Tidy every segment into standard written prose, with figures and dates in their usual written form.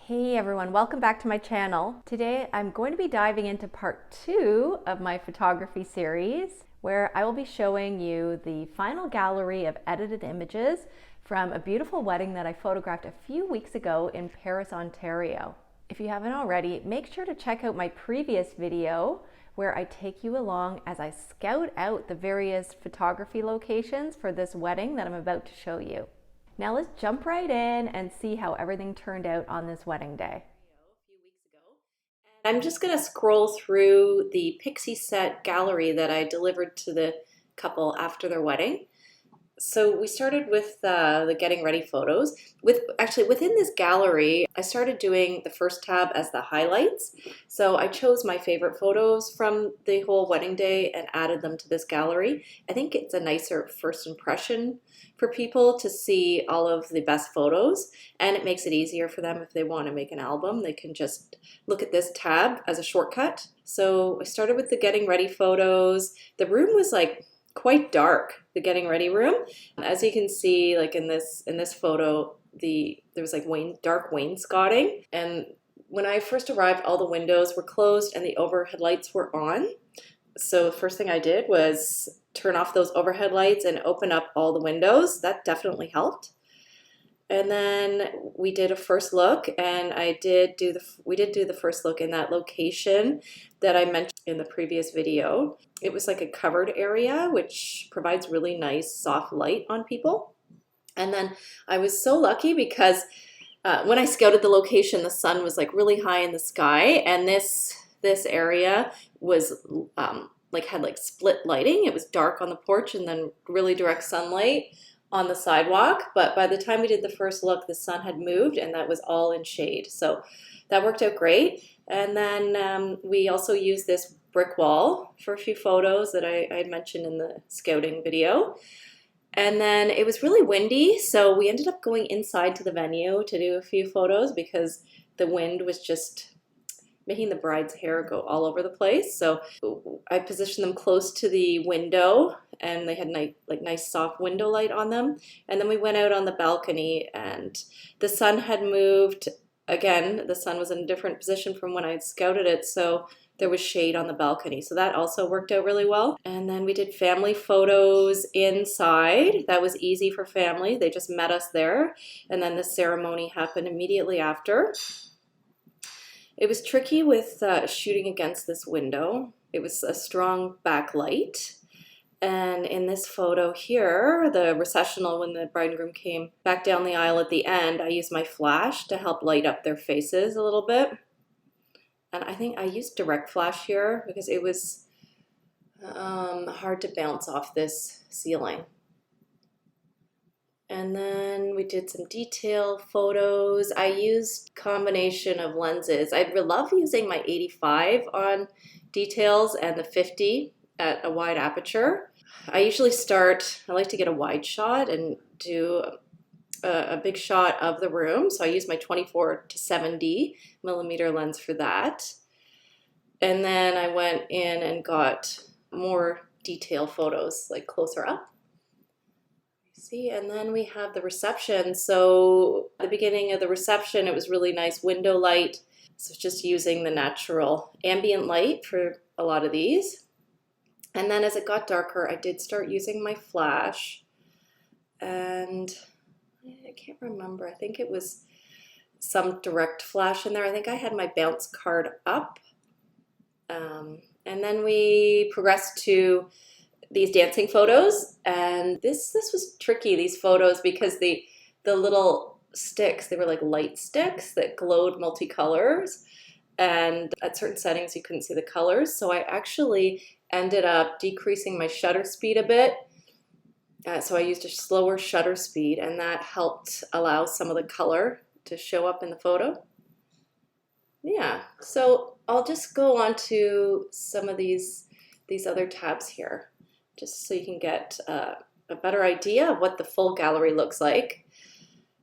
Hey everyone, welcome back to my channel. Today I'm going to be diving into part 2 of my photography series where I will be showing you the final gallery of edited images from a beautiful wedding that I photographed a few weeks ago in Paris, Ontario. If you haven't already, make sure to check out my previous video where I take you along as I scout out the various photography locations for this wedding that I'm about to show you. Now let's jump right in and see how everything turned out on this wedding day. I'm just going to scroll through the Pixie set gallery that I delivered to the couple after their wedding. So we started with the getting ready photos. Within this gallery, I started doing the first tab as the highlights. So I chose my favorite photos from the whole wedding day and added them to this gallery. I think it's a nicer first impression for people to see all of the best photos, and it makes it easier for them if they want to make an album. They can just look at this tab as a shortcut. So I started with the getting ready photos. The room was like quite dark, the getting ready room. As you can see, like in this photo, there was like dark wainscoting, and when I first arrived, all the windows were closed and the overhead lights were on. So the first thing I did was turn off those overhead lights and open up all the windows. That definitely helped. And then we did a first look, and we did do the first look in that location that I mentioned in the previous video. It was like a covered area, which provides really nice soft light on people. And then I was so lucky because when I scouted the location, the sun was like really high in the sky, and this area was had like split lighting. It was dark on the porch and then really direct sunlight on the sidewalk. But by the time we did the first look, the sun had moved and that was all in shade. So that worked out great. And then we also used this brick wall for a few photos that I mentioned in the scouting video. And then it was really windy, so we ended up going inside to the venue to do a few photos because the wind was just making the bride's hair go all over the place. So I positioned them close to the window, and they had nice soft window light on them. And then we went out on the balcony, and the sun had moved. Again, the sun was in a different position from when I had scouted it, so there was shade on the balcony. So that also worked out really well. And then we did family photos inside. That was easy for family. They just met us there. And then the ceremony happened immediately after. It was tricky with shooting against this window. It was a strong backlight. And in this photo here, the recessional, when the bride and groom came back down the aisle at the end, I used my flash to help light up their faces a little bit. And I think I used direct flash here because it was hard to bounce off this ceiling. And then we did some detail photos. I used combination of lenses. I love using my 85 on details and the 50 at a wide aperture. I like to get a wide shot and do a big shot of the room. So I use my 24 to 70 millimeter lens for that. And then I went in and got more detail photos, like closer up. See, and then we have the reception. So at the beginning of the reception, it was really nice window light. So just using the natural ambient light for a lot of these. And then as it got darker, I did start using my flash. And I can't remember. I think it was some direct flash in there. I think I had my bounce card up. And then we progressed to these dancing photos, and this was tricky, these photos, because the little sticks, they were like light sticks that glowed multicolors, and at certain settings you couldn't see the colors. So I actually ended up decreasing my shutter speed a bit. So I used a slower shutter speed, and that helped allow some of the color to show up in the photo. Yeah, so I'll just go on to some of these other tabs here, just so you can get a better idea of what the full gallery looks like.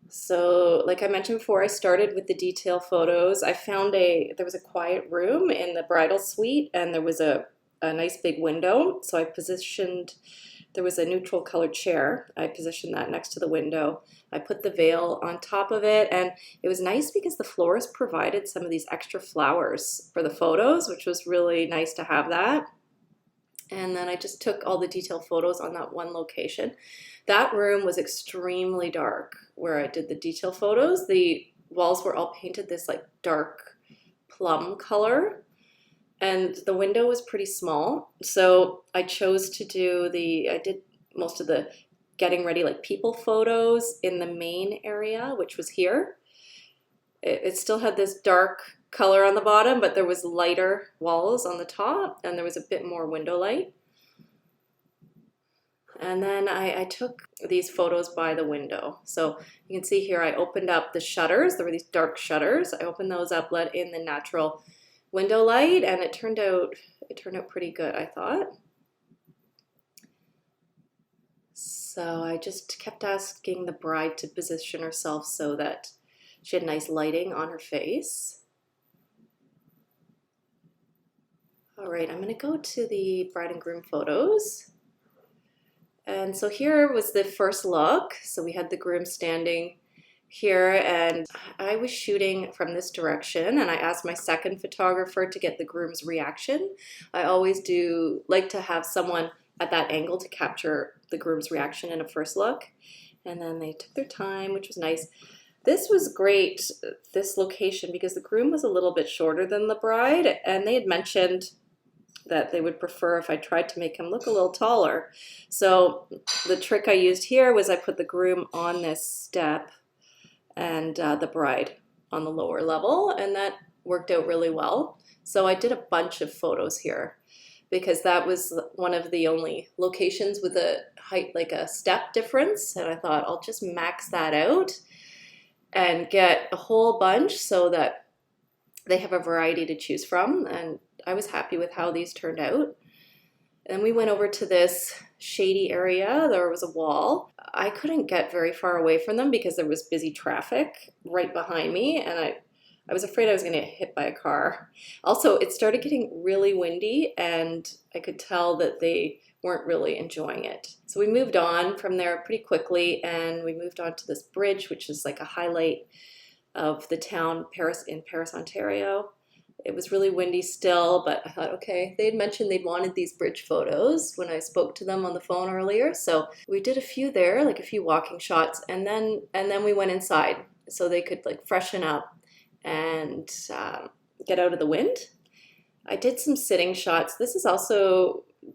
So like I mentioned before, I started with the detail photos. I found there was a quiet room in the bridal suite, and there was a nice big window. So I positioned there was a neutral colored chair. I positioned that next to the window. I put the veil on top of it, and it was nice because the florist provided some of these extra flowers for the photos, which was really nice to have that. And then I just took all the detailed photos on that one location. That room was extremely dark where I did the detail photos. The walls were all painted this like dark plum color, and the window was pretty small. So I chose to do I did most of the getting ready like people photos in the main area, which was here. It still had this dark color on the bottom, but there was lighter walls on the top, and there was a bit more window light. And then I took these photos by the window. So you can see here I opened up the shutters. There were these dark shutters. I opened those up, let in the natural window light, and it turned out pretty good, I thought. So I just kept asking the bride to position herself so that she had nice lighting on her face. All right, I'm going to go to the bride and groom photos. And so here was the first look. So we had the groom standing here, and I was shooting from this direction, and I asked my second photographer to get the groom's reaction. I always do like to have someone at that angle to capture the groom's reaction in a first look. And then they took their time, which was nice. This was great, this location, because the groom was a little bit shorter than the bride, and they had mentioned that they would prefer if I tried to make him look a little taller. So the trick I used here was I put the groom on this step and the bride on the lower level, and that worked out really well. So I did a bunch of photos here because that was one of the only locations with a height, like a step difference, and I thought I'll just max that out and get a whole bunch so that they have a variety to choose from, and I was happy with how these turned out. And we went over to this shady area. There was a wall. I couldn't get very far away from them because there was busy traffic right behind me, and I was afraid I was going to get hit by a car. Also, it started getting really windy, and I could tell that they weren't really enjoying it. So we moved on from there pretty quickly, and we moved on to this bridge, which is like a highlight of the town in Paris, Ontario. It was really windy still, but I thought, okay, they had mentioned they'd wanted these bridge photos when I spoke to them on the phone earlier. So we did a few there, like a few walking shots, and then we went inside so they could like freshen up and get out of the wind. I did some sitting shots.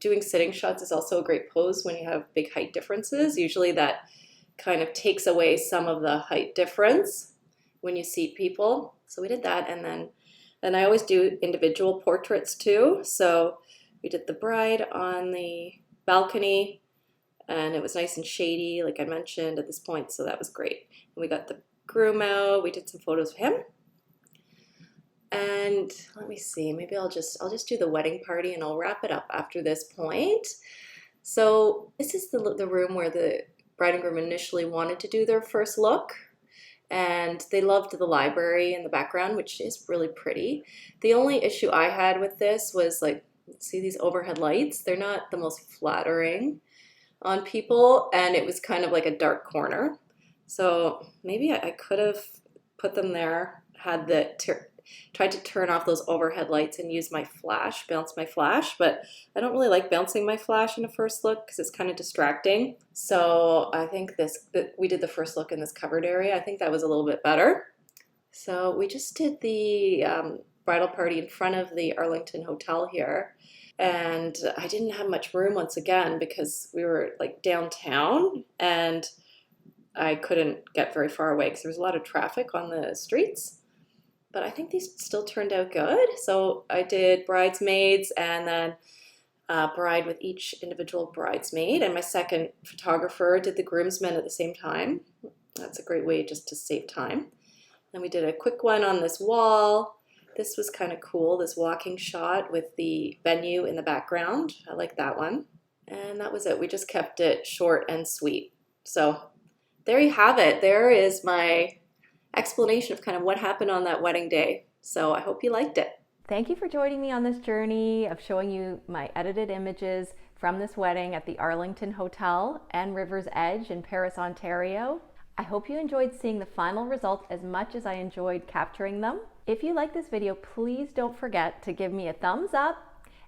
Doing sitting shots is also a great pose when you have big height differences. Usually that kind of takes away some of the height difference when you see people. So we did that, and I always do individual portraits too. So we did the bride on the balcony, and it was nice and shady, like I mentioned at this point, so that was great. And we got the groom out, we did some photos of him. And let me see, maybe I'll just do the wedding party and I'll wrap it up after this point. So this is the room where the bride and groom initially wanted to do their first look. And they loved the library in the background, which is really pretty. The only issue I had with this was like, see these overhead lights? They're not the most flattering on people, and it was kind of like a dark corner. So maybe I could have put them there, tried to turn off those overhead lights and use my flash, bounce my flash, but I don't really like bouncing my flash in a first look because it's kind of distracting. So I think we did the first look in this covered area. I think that was a little bit better. So we just did the bridal party in front of the Arlington Hotel here. And I didn't have much room once again because we were like downtown and I couldn't get very far away because there was a lot of traffic on the streets. But I think these still turned out good. So I did bridesmaids and then bride with each individual bridesmaid. And my second photographer did the groomsmen at the same time. That's a great way just to save time. Then we did a quick one on this wall. This was kind of cool, this walking shot with the venue in the background. I like that one. And that was it. We just kept it short and sweet. So there you have it. There is my explanation of kind of what happened on that wedding day. So I hope you liked it. Thank you for joining me on this journey of showing you my edited images from this wedding at the Arlington Hotel and River's Edge in Paris, Ontario. I hope you enjoyed seeing the final results as much as I enjoyed capturing them. If you like this video, please don't forget to give me a thumbs up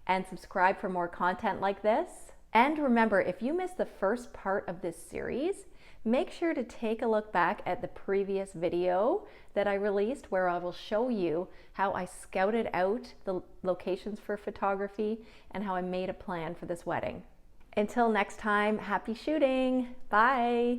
and subscribe for more content like this. And remember, if you missed the first part of this series, make sure to take a look back at the previous video that I released where I will show you how I scouted out the locations for photography and how I made a plan for this wedding. Until next time, happy shooting. Bye.